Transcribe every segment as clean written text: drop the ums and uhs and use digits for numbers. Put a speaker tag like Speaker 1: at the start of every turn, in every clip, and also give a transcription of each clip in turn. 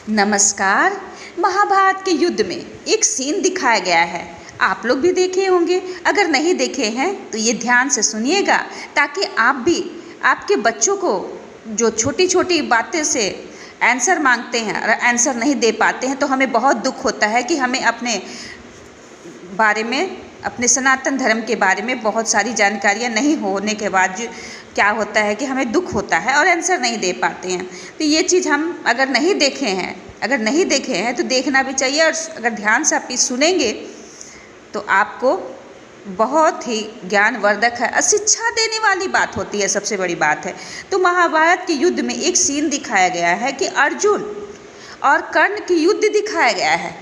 Speaker 1: नमस्कार। महाभारत के युद्ध में एक सीन दिखाया गया है, आप लोग भी देखे होंगे। अगर नहीं देखे हैं तो ये ध्यान से सुनिएगा, ताकि आप भी आपके बच्चों को जो छोटी छोटी बातें से आंसर मांगते हैं और आंसर नहीं दे पाते हैं, तो हमें बहुत दुख होता है कि हमें अपने बारे में, अपने सनातन धर्म के बारे में बहुत सारी जानकारियाँ नहीं होने के बाद क्या होता है कि हमें दुख होता है और आंसर नहीं दे पाते हैं। तो ये चीज़ हम अगर नहीं देखे हैं तो देखना भी चाहिए, और अगर ध्यान से आप ये सुनेंगे तो आपको बहुत ही ज्ञानवर्धक है और शिक्षा देने वाली बात होती है, सबसे बड़ी बात है। तो महाभारत के युद्ध में एक सीन दिखाया गया है कि अर्जुन और कर्ण की युद्ध दिखाया गया है।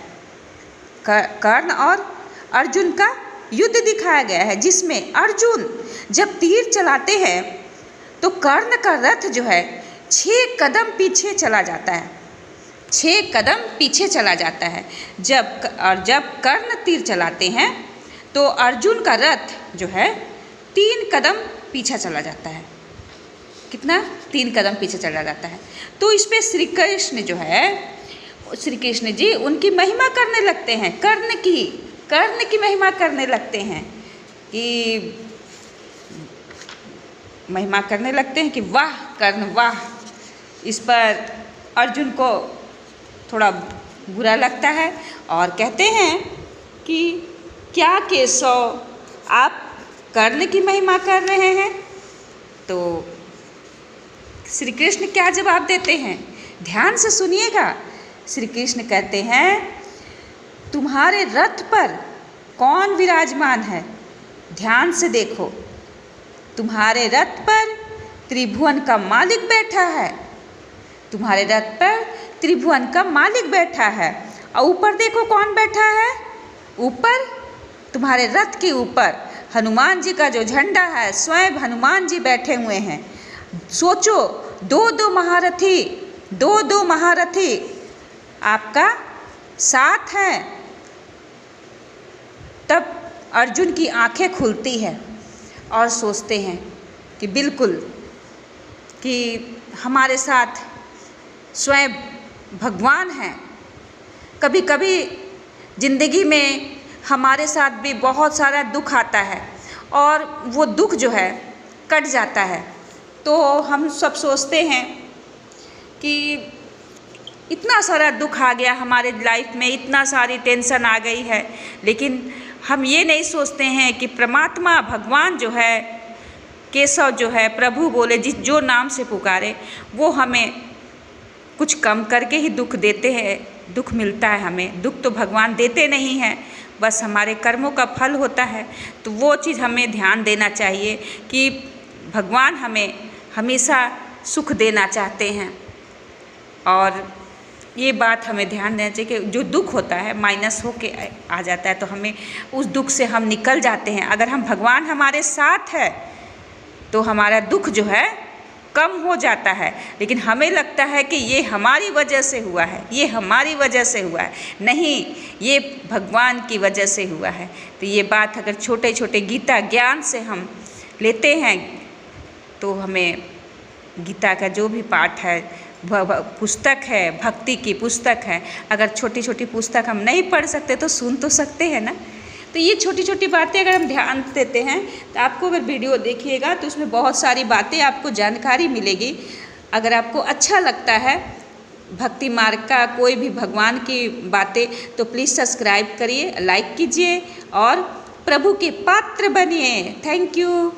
Speaker 1: कर्ण और अर्जुन का युद्ध दिखाया गया है, जिसमें अर्जुन जब तीर चलाते हैं तो कर्ण का रथ जो है 6 कदम पीछे चला जाता है। 6 कदम पीछे चला जाता है। जब कर्ण तीर चलाते हैं तो अर्जुन का रथ जो है 3 कदम पीछे चला जाता है। कितना? 3 कदम पीछे चला जाता है। तो इस पे श्री कृष्ण जी उनकी महिमा करने लगते हैं, कर्ण की महिमा करने लगते हैं कि वाह कर्ण वाह। इस पर अर्जुन को थोड़ा बुरा लगता है और कहते हैं कि क्या केशव, आप कर्ण की महिमा कर रहे हैं? तो श्री कृष्ण क्या जवाब देते हैं, ध्यान से सुनिएगा। श्री कृष्ण कहते हैं, तुम्हारे रथ पर कौन विराजमान है? ध्यान से देखो, तुम्हारे रथ पर त्रिभुवन का मालिक बैठा है। तुम्हारे रथ पर त्रिभुवन का मालिक बैठा है। और ऊपर देखो कौन बैठा है? ऊपर तुम्हारे रथ के ऊपर हनुमान जी का जो झंडा है, स्वयं हनुमान जी बैठे हुए हैं। सोचो, दो महारथी आपका साथ है। तब अर्जुन की आंखें खुलती है और सोचते हैं कि बिल्कुल कि हमारे साथ स्वयं भगवान हैं। कभी कभी ज़िंदगी में हमारे साथ भी बहुत सारा दुख आता है और वो दुख जो है कट जाता है, तो हम सब सोचते हैं कि इतना सारा दुख आ गया हमारे लाइफ में, इतना सारी टेंशन आ गई है, लेकिन हम ये नहीं सोचते हैं कि परमात्मा भगवान जो है, केशव जो है, प्रभु बोले जो नाम से पुकारे वो हमें कुछ कम करके ही दुख देते हैं, दुख मिलता है हमें। दुख तो भगवान देते नहीं हैं, बस हमारे कर्मों का फल होता है। तो वो चीज़ हमें ध्यान देना चाहिए कि भगवान हमें हमेशा सुख देना चाहते हैं, और ये बात हमें ध्यान देना चाहिए कि जो दुख होता है माइनस होके आ जाता है, तो हमें उस दुख से हम निकल जाते हैं। अगर हम भगवान हमारे साथ है तो हमारा दुख जो है कम हो जाता है। लेकिन हमें लगता है कि ये हमारी वजह से हुआ है, ये हमारी वजह से हुआ है। नहीं, ये भगवान की वजह से हुआ है। तो ये बात अगर छोटे छोटे गीता ज्ञान से हम लेते हैं तो हमें गीता का जो भी पाठ है, पुस्तक है, भक्ति की पुस्तक है, अगर छोटी छोटी पुस्तक हम नहीं पढ़ सकते तो सुन तो सकते हैं ना। तो ये छोटी छोटी बातें अगर हम ध्यान देते हैं तो आपको, अगर वीडियो देखिएगा तो उसमें बहुत सारी बातें आपको जानकारी मिलेगी। अगर आपको अच्छा लगता है भक्ति मार्ग का कोई भी भगवान की बातें, तो प्लीज़ सब्सक्राइब करिए, लाइक कीजिए और प्रभु के पात्र बनिए। Thank you.